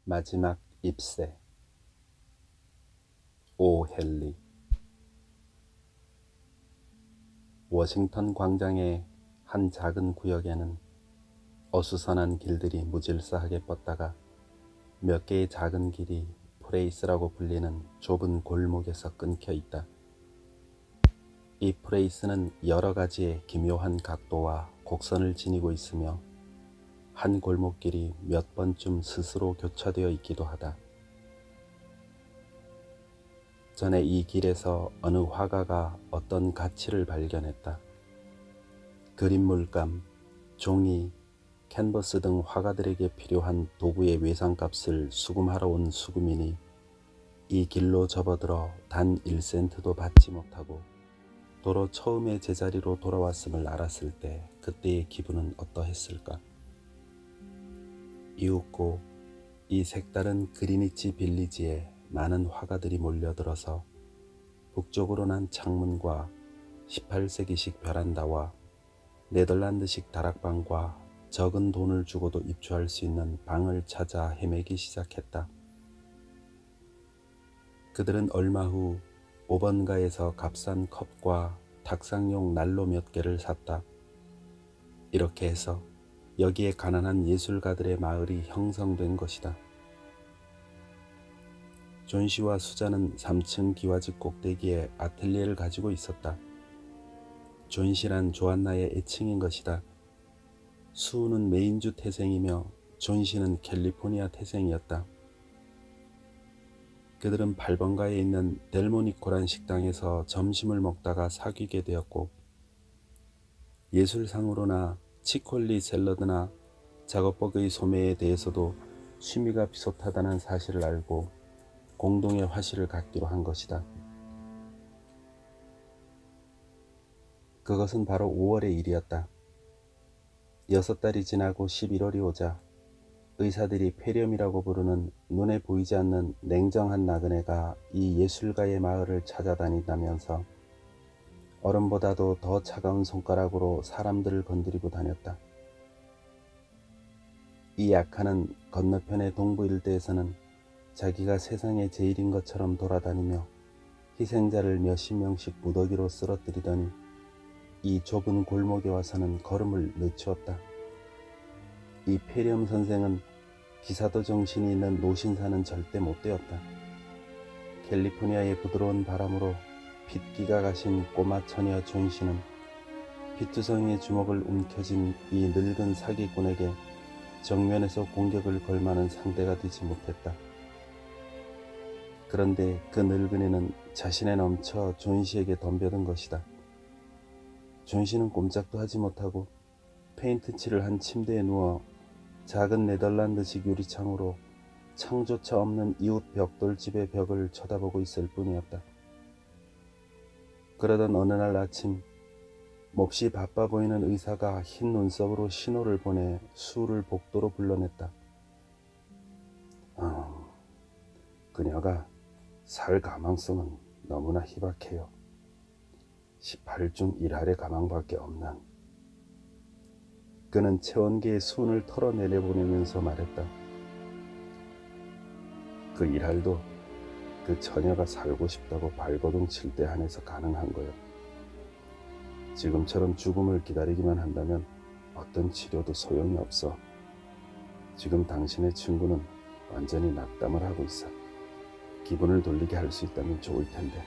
마지막 잎새. 오 헨리. 워싱턴 광장의 한 작은 구역에는 어수선한 길들이 무질서하게 뻗다가 몇 개의 작은 길이 프레이스라고 불리는 좁은 골목에서 끊겨 있다. 이 프레이스는 여러 가지의 기묘한 각도와 곡선을 지니고 있으며 한 골목길이 몇 번쯤 스스로 교차되어 있기도 하다. 전에 이 길에서 어느 화가가 어떤 가치를 발견했다. 그림 물감, 종이, 캔버스 등 화가들에게 필요한 도구의 외상값을 수금하러 온 수금인이 이 길로 접어들어 단 1센트도 받지 못하고 도로 처음의 제자리로 돌아왔음을 알았을 때 그때의 기분은 어떠했을까? 이윽고 이 색다른 그리니치 빌리지에 많은 화가들이 몰려들어서 북쪽으로 난 창문과 18세기식 베란다와 네덜란드식 다락방과 적은 돈을 주고도 입주할 수 있는 방을 찾아 헤매기 시작했다. 그들은 얼마 후 5번가에서 값싼 컵과 탁상용 난로 몇 개를 샀다. 이렇게 해서 여기에 가난한 예술가들의 마을이 형성된 것이다. 존 씨와 수자는 3층 기와집 꼭대기에 아틀리에를 가지고 있었다. 존 씨란 조안나의 애칭인 것이다. 수는 메인주 태생이며 존 씨는 캘리포니아 태생이었다. 그들은 8번가에 있는 델모니코란 식당에서 점심을 먹다가 사귀게 되었고 예술상으로나 치콜리 샐러드나 작업복의 소매에 대해서도 취미가 비슷하다는 사실을 알고 공동의 화실을 갖기로 한 것이다. 그것은 바로 5월의 일이었다. 6달이 지나고 11월이 오자 의사들이 폐렴이라고 부르는 눈에 보이지 않는 냉정한 나그네가 이 예술가의 마을을 찾아다닌다면서 얼음보다도 더 차가운 손가락으로 사람들을 건드리고 다녔다. 이 약한은 건너편의 동부 일대에서는 자기가 세상에 제일인 것처럼 돌아다니며 희생자를 몇십 명씩 무더기로 쓰러뜨리더니 이 좁은 골목에 와서는 걸음을 늦추었다. 이 폐렴 선생은 기사도 정신이 있는 노신사는 절대 못 되었다. 캘리포니아의 부드러운 바람으로 핏기가 가신 꼬마 처녀 존 씨는 피투성이의 주먹을 움켜쥔 이 늙은 사기꾼에게 정면에서 공격을 걸 만한 상대가 되지 못했다. 그런데 그 늙은이는 자신에 넘쳐 존 씨에게 덤벼든 것이다. 존 씨는 꼼짝도 하지 못하고 페인트 칠을 한 침대에 누워 작은 네덜란드식 유리창으로 창조차 없는 이웃 벽돌집의 벽을 쳐다보고 있을 뿐이었다. 그러던 어느 날 아침 몹시 바빠 보이는 의사가 흰 눈썹으로 신호를 보내 수를 복도로 불러냈다. 그녀가 살 가망성은 너무나 희박해요. 18중 1할의 가망밖에 없는. 그는 체온계의 순을 털어내려보내면서 말했다. 그 1할도 그 처녀가 살고 싶다고 발버둥 칠 때 한해서 가능한 거요. 지금처럼 죽음을 기다리기만 한다면 어떤 치료도 소용이 없어. 지금 당신의 친구는 완전히 낙담을 하고 있어. 기분을 돌리게 할 수 있다면 좋을 텐데.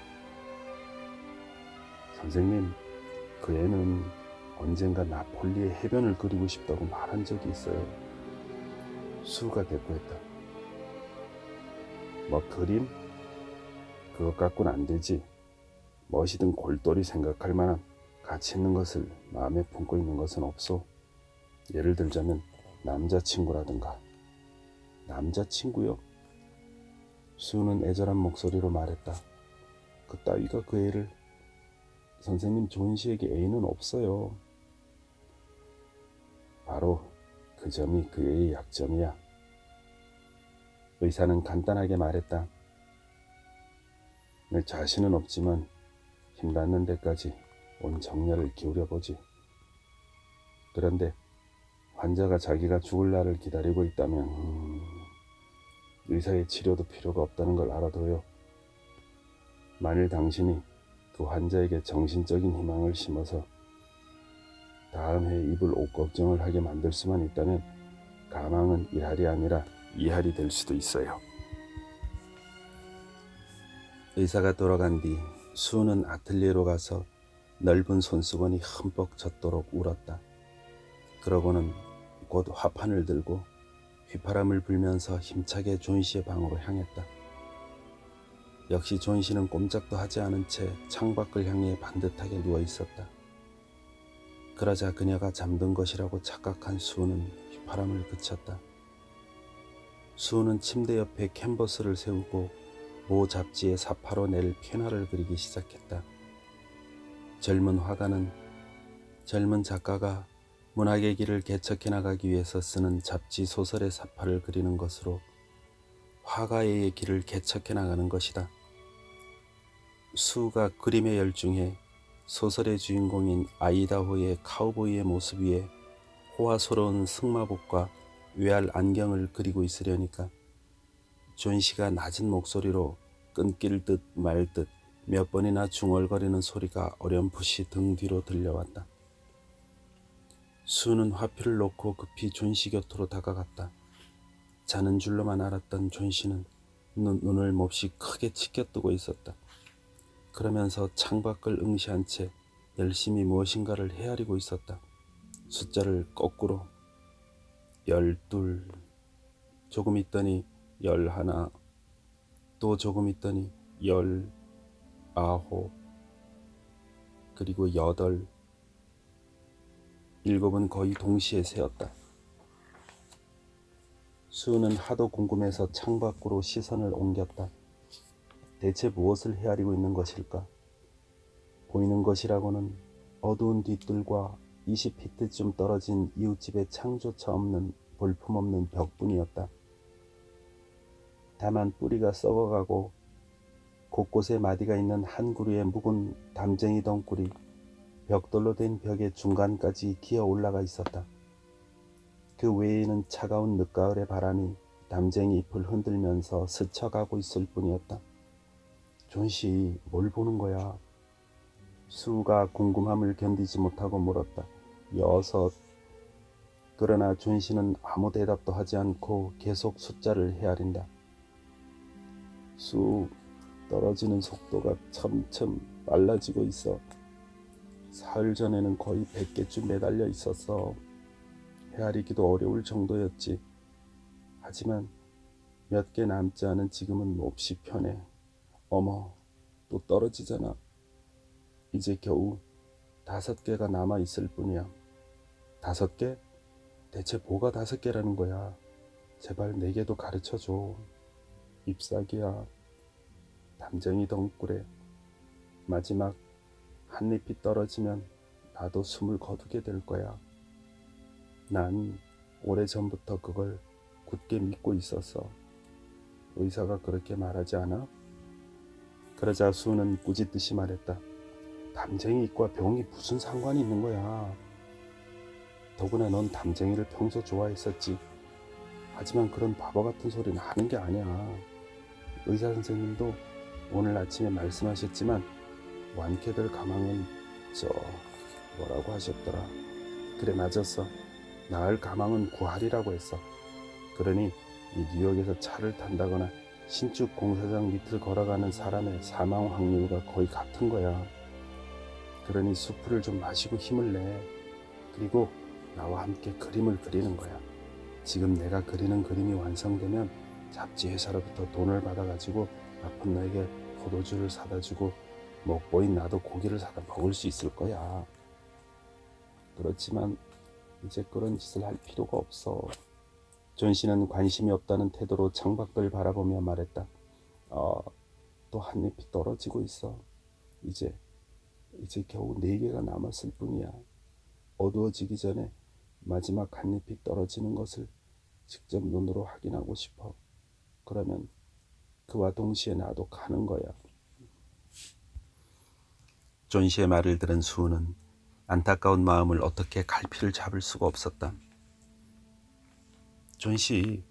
선생님, 그 애는 언젠가 나폴리의 해변을 그리고 싶다고 말한 적이 있어요. 수가 대꾸했다. 뭐 그림? 그것 갖고는 안 되지. 멋이든 골똘히 생각할 만한 가치 있는 것을 마음에 품고 있는 것은 없소. 예를 들자면 남자친구라든가. 남자친구요? 수는 애절한 목소리로 말했다. 그 따위가 그 애를. 선생님, 존 씨에게 애인은 없어요. 바로 그 점이 그 애의 약점이야. 의사는 간단하게 말했다. 내 자신은 없지만 힘닿는 데까지 온 정열을 기울여보지. 그런데 환자가 자기가 죽을 날을 기다리고 있다면 의사의 치료도 필요가 없다는 걸 알아둬요. 만일 당신이 그 환자에게 정신적인 희망을 심어서 다음 해 입을 옷 걱정을 하게 만들 수만 있다면 가망은 1할이 아니라 2할이 될 수도 있어요. 의사가 돌아간 뒤 수은 아틀리에로 가서 넓은 손수건이 흠뻑 젖도록 울었다. 그러고는 곧 화판을 들고 휘파람을 불면서 힘차게 존 씨의 방으로 향했다. 역시 존 씨는 꼼짝도 하지 않은 채 창밖을 향해 반듯하게 누워 있었다. 그러자 그녀가 잠든 것이라고 착각한 수은은 휘파람을 그쳤다. 수은은 침대 옆에 캔버스를 세우고 모 잡지에 사파로 낼 펜화를 그리기 시작했다. 젊은 화가는 젊은 작가가 문학의 길을 개척해 나가기 위해서 쓰는 잡지 소설의 사파를 그리는 것으로 화가의 길을 개척해 나가는 것이다. 수가 그림에 열중해 소설의 주인공인 아이다호의 카우보이의 모습 위에 호화스러운 승마복과 외알 안경을 그리고 있으려니까 존 씨가 낮은 목소리로 끊길 듯 말 듯 몇 번이나 중얼거리는 소리가 어렴풋이 등 뒤로 들려왔다. 수는 화필을 놓고 급히 존 씨 곁으로 다가갔다. 자는 줄로만 알았던 존 씨는 눈을 몹시 크게 치켜뜨고 있었다. 그러면서 창밖을 응시한 채 열심히 무엇인가를 헤아리고 있었다. 숫자를 거꾸로 12, 조금 있더니 11, 또 조금 있더니 19, 그리고 8, 7은 거의 동시에 세었다. 수은은 하도 궁금해서 창밖으로 시선을 옮겼다. 대체 무엇을 헤아리고 있는 것일까? 보이는 것이라고는 어두운 뒤뜰과 20피트쯤 떨어진 이웃집의 창조차 없는 볼품없는 벽뿐이었다. 다만 뿌리가 썩어가고 곳곳에 마디가 있는 한 그루의 묵은 담쟁이 덩굴이 벽돌로 된 벽의 중간까지 기어 올라가 있었다. 그 외에는 차가운 늦가을의 바람이 담쟁이 잎을 흔들면서 스쳐가고 있을 뿐이었다. 존 씨, 뭘 보는 거야? 수가 궁금함을 견디지 못하고 물었다. 6. 그러나 존 씨는 아무 대답도 하지 않고 계속 숫자를 헤아린다. 수, 떨어지는 속도가 점점 빨라지고 있어. 사흘 전에는 거의 100개쯤 매달려 있었어. 헤아리기도 어려울 정도였지. 하지만 몇 개 남지 않은 지금은 몹시 편해. 어머, 또 떨어지잖아. 이제 겨우 5개가 남아 있을 뿐이야. 5개? 대체 뭐가 5개라는 거야? 제발 4개도 가르쳐줘. 잎사귀야. 담쟁이 덩굴에 마지막 한 잎이 떨어지면 나도 숨을 거두게 될 거야. 난 오래전부터 그걸 굳게 믿고 있었어. 의사가 그렇게 말하지 않아? 그러자 수는 꾸짖듯이 말했다. 담쟁이 잎과 병이 무슨 상관이 있는 거야. 더구나 넌 담쟁이를 평소 좋아했었지. 하지만 그런 바보 같은 소리는 하는 게 아니야. 의사 선생님도 오늘 아침에 말씀하셨지만 완쾌될 가망은 뭐라고 하셨더라. 그래, 맞았어. 나을 가망은 9할이라고 했어. 그러니 이 뉴욕에서 차를 탄다거나 신축 공사장 밑을 걸어가는 사람의 사망 확률과 거의 같은 거야. 그러니 수프를 좀 마시고 힘을 내. 그리고 나와 함께 그림을 그리는 거야. 지금 내가 그리는 그림이 완성되면 잡지 회사로부터 돈을 받아가지고 아픈 너에게 포도주를 사다 주고 먹보인 나도 고기를 사다 먹을 수 있을 거야. 그렇지만 이제 그런 짓을 할 필요가 없어. 존 씨는 관심이 없다는 태도로 창밖을 바라보며 말했다. 또 한 잎이 떨어지고 있어. 이제 겨우 4개가 남았을 뿐이야. 어두워지기 전에 마지막 한 잎이 떨어지는 것을 직접 눈으로 확인하고 싶어. 그러면 그와 동시에 나도 가는 거야. 존 씨의 말을 들은 수은은 안타까운 마음을 어떻게 갈피를 잡을 수가 없었다. 존 씨,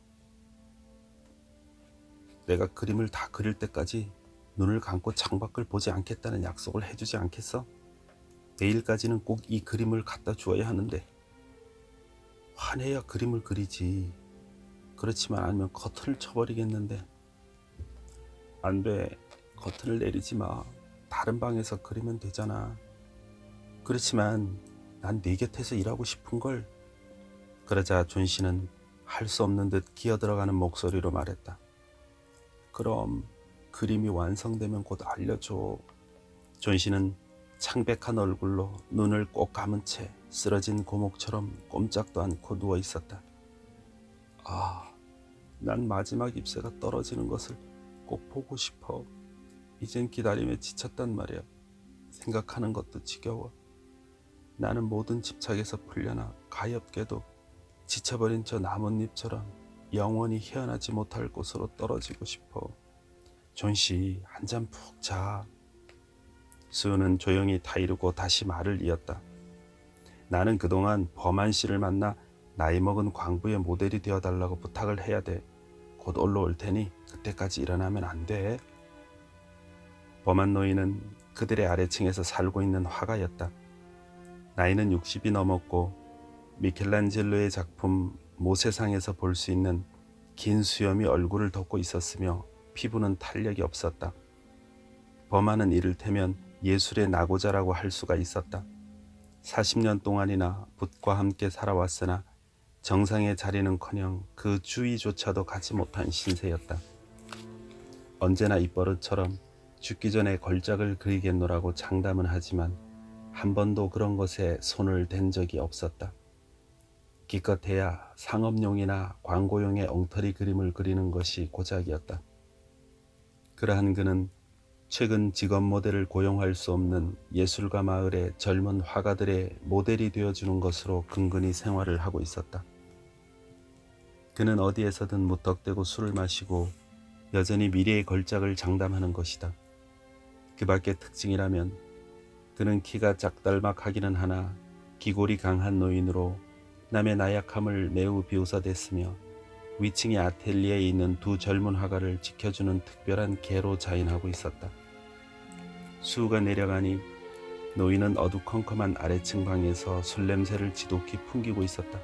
내가 그림을 다 그릴 때까지 눈을 감고 창밖을 보지 않겠다는 약속을 해주지 않겠어? 내일까지는 꼭 이 그림을 갖다 주어야 하는데. 화내야 그림을 그리지. 그렇지만 않으면 커튼을 쳐버리겠는데. 안 돼. 커튼을 내리지 마. 다른 방에서 그리면 되잖아. 그렇지만 난 네 곁에서 일하고 싶은걸. 그러자 존 씨는 할 수 없는 듯 기어들어가는 목소리로 말했다. 그럼 그림이 완성되면 곧 알려줘. 존 씨는 창백한 얼굴로 눈을 꼭 감은 채 쓰러진 고목처럼 꼼짝도 않고 누워 있었다. 난 마지막 잎새가 떨어지는 것을 꼭 보고 싶어. 이젠 기다림에 지쳤단 말이야. 생각하는 것도 지겨워. 나는 모든 집착에서 풀려나 가엾게도 지쳐버린 저 나뭇잎처럼 영원히 헤어나지 못할 곳으로 떨어지고 싶어. 존씨, 한 잠 푹 자. 수은은 조용히 타이르고 다시 말을 이었다. 나는 그동안 범한 씨를 만나 나이 먹은 광부의 모델이 되어달라고 부탁을 해야 돼. 곧 올라올 테니 그때까지 일어나면 안 돼. 범한 노인은 그들의 아래층에서 살고 있는 화가였다. 나이는 60이 넘었고 미켈란젤로의 작품 모세상에서 볼 수 있는 긴 수염이 얼굴을 덮고 있었으며 피부는 탄력이 없었다. 범한은 이를테면 예술의 낙오자라고 할 수가 있었다. 40년 동안이나 붓과 함께 살아왔으나 정상의 자리는커녕 그 주위조차도 가지 못한 신세였다. 언제나 입버릇처럼 죽기 전에 걸작을 그리겠노라고 장담은 하지만 한 번도 그런 것에 손을 댄 적이 없었다. 기껏해야 상업용이나 광고용의 엉터리 그림을 그리는 것이 고작이었다. 그러한 그는 최근 직업 모델을 고용할 수 없는 예술가 마을의 젊은 화가들의 모델이 되어주는 것으로 근근히 생활을 하고 있었다. 그는 어디에서든 무턱대고 술을 마시고 여전히 미래의 걸작을 장담하는 것이다. 그 밖의 특징이라면 그는 키가 작달막하기는 하나 기골이 강한 노인으로 남의 나약함을 매우 비웃어댔으며 위층의 아텔리에에 있는 두 젊은 화가를 지켜주는 특별한 개로 자인하고 있었다. 수우가 내려가니 노인은 어두컴컴한 아래층 방에서 술 냄새를 지독히 풍기고 있었다.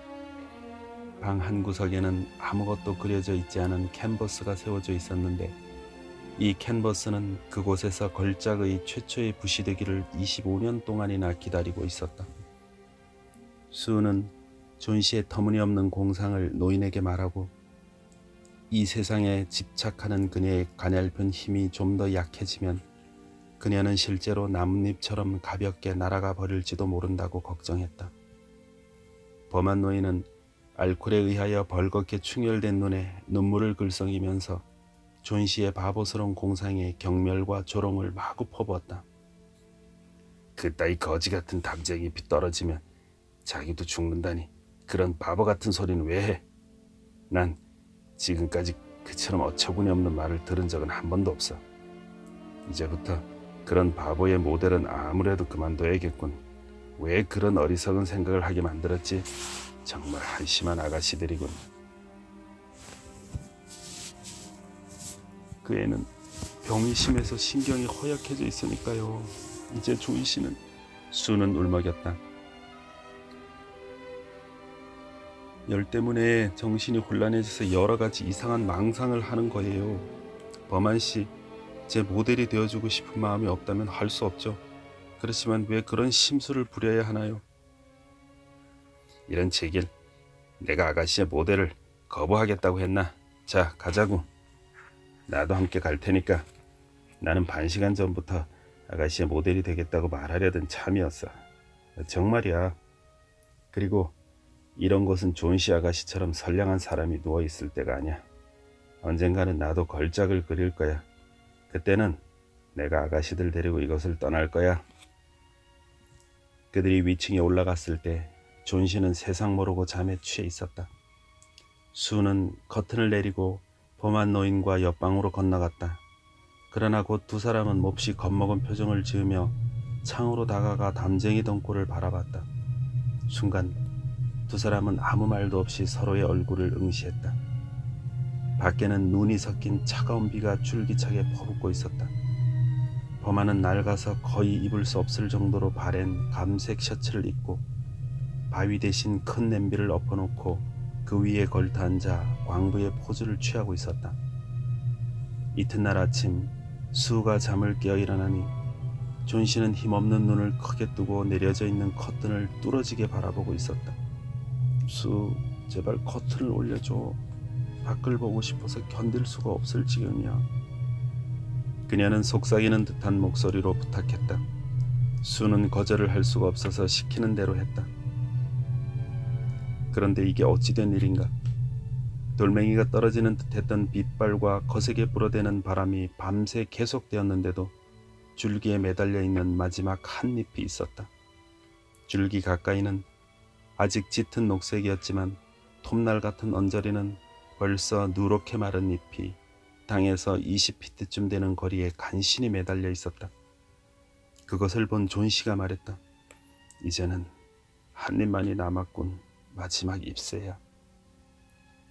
방 한 구석에는 아무것도 그려져 있지 않은 캔버스가 세워져 있었는데 이 캔버스는 그곳에서 걸작의 최초의 붓이 되기를 25년 동안이나 기다리고 있었다. 수우는 존 씨의 터무니없는 공상을 노인에게 말하고 이 세상에 집착하는 그녀의 가냘픈 힘이 좀 더 약해지면 그녀는 실제로 나뭇잎처럼 가볍게 날아가 버릴지도 모른다고 걱정했다. 범한 노인은 알코올에 의하여 벌겋게 충혈된 눈에 눈물을 글썽이면서 존 씨의 바보스러운 공상에 경멸과 조롱을 마구 퍼부었다. 그따위 거지 같은 담쟁이 잎이 떨어지면 자기도 죽는다니 그런 바보 같은 소리는 왜 해? 난 지금까지 그처럼 어처구니 없는 말을 들은 적은 한 번도 없어. 이제부터 그런 바보의 모델은 아무래도 그만둬야겠군. 왜 그런 어리석은 생각을 하게 만들었지? 정말 한심한 아가씨들이군. 그 애는 병이 심해서 신경이 허약해져 있으니까요. 이제 조이 씨는 수는 울먹였다. 열 때문에 정신이 혼란해져서 여러 가지 이상한 망상을 하는 거예요. 범한 씨, 제 모델이 되어주고 싶은 마음이 없다면 할 수 없죠. 그렇지만 왜 그런 심술을 부려야 하나요? 이런 제길 내가 아가씨의 모델을 거부하겠다고 했나? 자, 가자고. 나도 함께 갈 테니까. 나는 반시간 전부터 아가씨의 모델이 되겠다고 말하려던 참이었어. 정말이야. 그리고 이런 곳은 존씨 아가씨처럼 선량한 사람이 누워있을 때가 아니야. 언젠가는 나도 걸작을 그릴 거야. 그때는 내가 아가씨들 데리고 이것을 떠날 거야. 그들이 위층에 올라갔을 때 존씨는 세상 모르고 잠에 취해 있었다. 수는 커튼을 내리고 범한 노인과 옆방으로 건너갔다. 그러나 곧 두 사람은 몹시 겁먹은 표정을 지으며 창으로 다가가 담쟁이 덩굴을 바라봤다. 순간 두 사람은 아무 말도 없이 서로의 얼굴을 응시했다. 밖에는 눈이 섞인 차가운 비가 줄기차게 퍼붓고 있었다. 범아는 낡아서 거의 입을 수 없을 정도로 바랜 감색 셔츠를 입고 바위 대신 큰 냄비를 엎어놓고 그 위에 걸터 앉아 광부의 포즈를 취하고 있었다. 이튿날 아침 수가 잠을 깨어 일어나니 존씨는 힘없는 눈을 크게 뜨고 내려져 있는 커튼을 뚫어지게 바라보고 있었다. 수, 제발 커튼을 올려줘. 밖을 보고 싶어서 견딜 수가 없을 지경이야. 그녀는 속삭이는 듯한 목소리로 부탁했다. 수는 거절을 할 수가 없어서 시키는 대로 했다. 그런데 이게 어찌된 일인가? 돌멩이가 떨어지는 듯했던 빗발과 거세게 불어대는 바람이 밤새 계속되었는데도 줄기에 매달려 있는 마지막 한 잎이 있었다. 줄기 가까이는 아직 짙은 녹색이었지만 톱날 같은 언저리는 벌써 누렇게 마른 잎이 땅에서 20피트쯤 되는 거리에 간신히 매달려 있었다. 그것을 본 존씨가 말했다. 이제는 한 잎만이 남았군. 마지막 잎새야.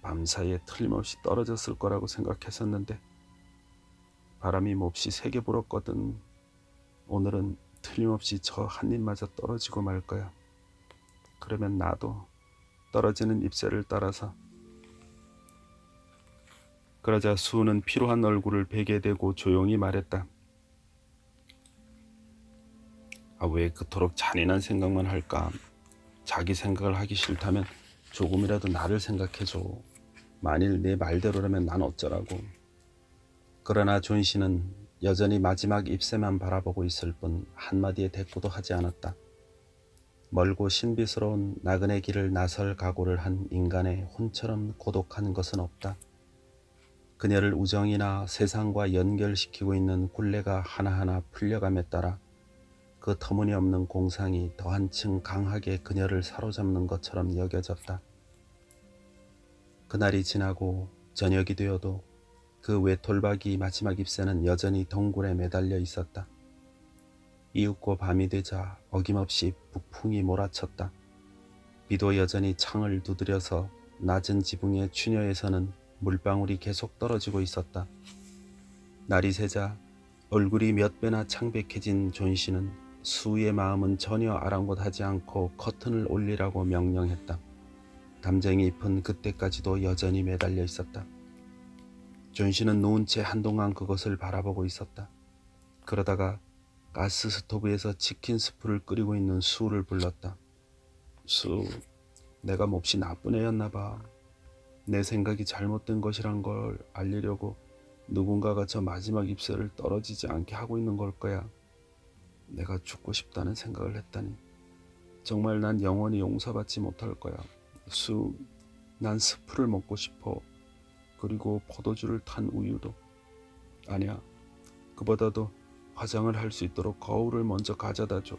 밤사이에 틀림없이 떨어졌을 거라고 생각했었는데 바람이 몹시 세게 불었거든. 오늘은 틀림없이 저 한 잎마저 떨어지고 말 거야. 그러면 나도 떨어지는 잎새를 따라서. 그러자 수는 피로한 얼굴을 베게 대고 조용히 말했다. 왜 그토록 잔인한 생각만 할까? 자기 생각을 하기 싫다면 조금이라도 나를 생각해줘. 만일 내 말대로라면 난 어쩌라고. 그러나 존씨는 여전히 마지막 잎새만 바라보고 있을 뿐 한마디의 대꾸도 하지 않았다. 멀고 신비스러운 나그네 길을 나설 각오를 한 인간의 혼처럼 고독한 것은 없다. 그녀를 우정이나 세상과 연결시키고 있는 굴레가 하나하나 풀려감에 따라 그 터무니없는 공상이 더 한층 강하게 그녀를 사로잡는 것처럼 여겨졌다. 그날이 지나고 저녁이 되어도 그 외톨박이 마지막 잎새는 여전히 동굴에 매달려 있었다. 이윽고 밤이 되자 어김없이 북풍이 몰아쳤다. 비도 여전히 창을 두드려서 낮은 지붕의 추녀에서는 물방울이 계속 떨어지고 있었다. 날이 새자 얼굴이 몇 배나 창백해진 존씨는 수의 마음은 전혀 아랑곳하지 않고 커튼을 올리라고 명령했다. 담쟁이 잎은 그때까지도 여전히 매달려 있었다. 존씨는 누운 채 한동안 그것을 바라보고 있었다. 그러다가 가스 스토브에서 치킨 스프를 끓이고 있는 수를 불렀다. 수, 내가 몹시 나쁜 애였나 봐. 내 생각이 잘못된 것이란 걸 알리려고 누군가가 저 마지막 잎새를 떨어지지 않게 하고 있는 걸 거야. 내가 죽고 싶다는 생각을 했다니. 정말 난 영원히 용서받지 못할 거야. 수, 난 스프를 먹고 싶어. 그리고 포도주를 탄 우유도. 아니야, 그보다도 화장을 할 수 있도록 거울을 먼저 가져다 줘.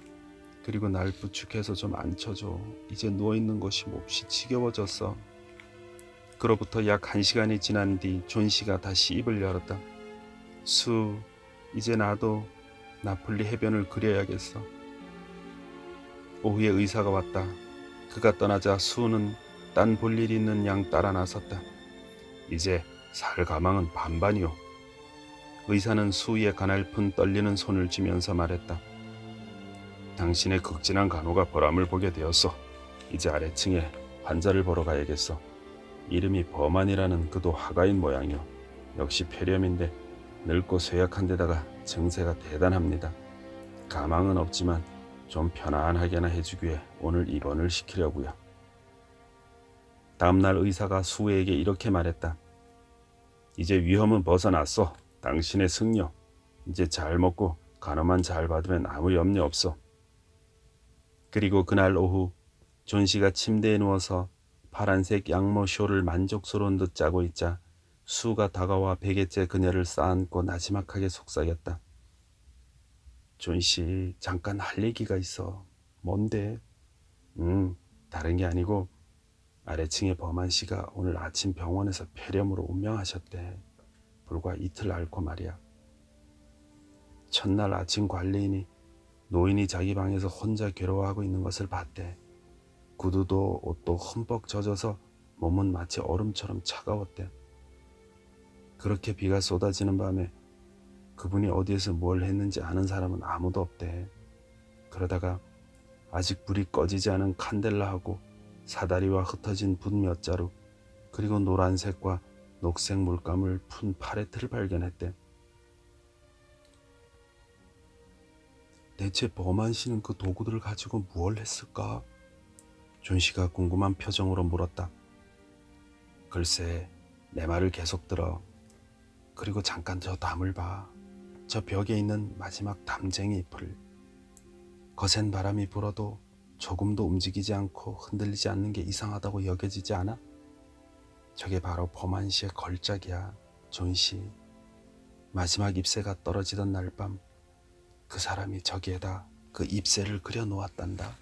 그리고 날 부축해서 좀 앉혀줘. 이제 누워있는 것이 몹시 지겨워졌어. 그로부터 약 1시간이 지난 뒤 존씨가 다시 입을 열었다. 수, 이제 나도 나폴리 해변을 그려야겠어. 오후에 의사가 왔다. 그가 떠나자 수는 딴 볼 일이 있는 양 따라 나섰다. 이제 살 가망은 반반이오. 의사는 수의 가냘픈 떨리는 손을 쥐면서 말했다. 당신의 극진한 간호가 보람을 보게 되었어. 이제 아래층에 환자를 보러 가야겠어. 이름이 범안이라는 그도 화가인 모양이오. 역시 폐렴인데 늙고 쇠약한 데다가 증세가 대단합니다. 가망은 없지만 좀 편안하게나 해주기 위해 오늘 입원을 시키려고요. 다음날 의사가 수에게 이렇게 말했다. 이제 위험은 벗어났어. 당신의 승려. 이제 잘 먹고 간호만 잘 받으면 아무 염려 없어. 그리고 그날 오후 존씨가 침대에 누워서 파란색 양모 쇼를 만족스러운 듯 짜고 있자 수가 다가와 베개째 그녀를 쌓아안고 나지막하게 속삭였다. 존씨, 잠깐 할 얘기가 있어. 뭔데? 다른 게 아니고 아래층의 범한 씨가 오늘 아침 병원에서 폐렴으로 운명하셨대. 불과 이틀 앓고 말이야. 첫날 아침 관리인이 노인이 자기 방에서 혼자 괴로워하고 있는 것을 봤대. 구두도 옷도 흠뻑 젖어서 몸은 마치 얼음처럼 차가웠대. 그렇게 비가 쏟아지는 밤에 그분이 어디에서 뭘 했는지 아는 사람은 아무도 없대. 그러다가 아직 불이 꺼지지 않은 칸델라하고 사다리와 흩어진 붓 몇 자루 그리고 노란색과 녹색 물감을 푼 팔레트를 발견했대. 대체 범한 씨는 그 도구들을 가지고 무엇을 했을까? 존 씨가 궁금한 표정으로 물었다. 글쎄, 내 말을 계속 들어. 그리고 잠깐 저 담을 봐. 저 벽에 있는 마지막 담쟁이 잎을. 거센 바람이 불어도 조금도 움직이지 않고 흔들리지 않는 게 이상하다고 여겨지지 않아? 저게 바로 범한 씨의 걸작이야, 존 씨. 마지막 잎새가 떨어지던 날 밤 그 사람이 저기에다 그 잎새를 그려 놓았단다.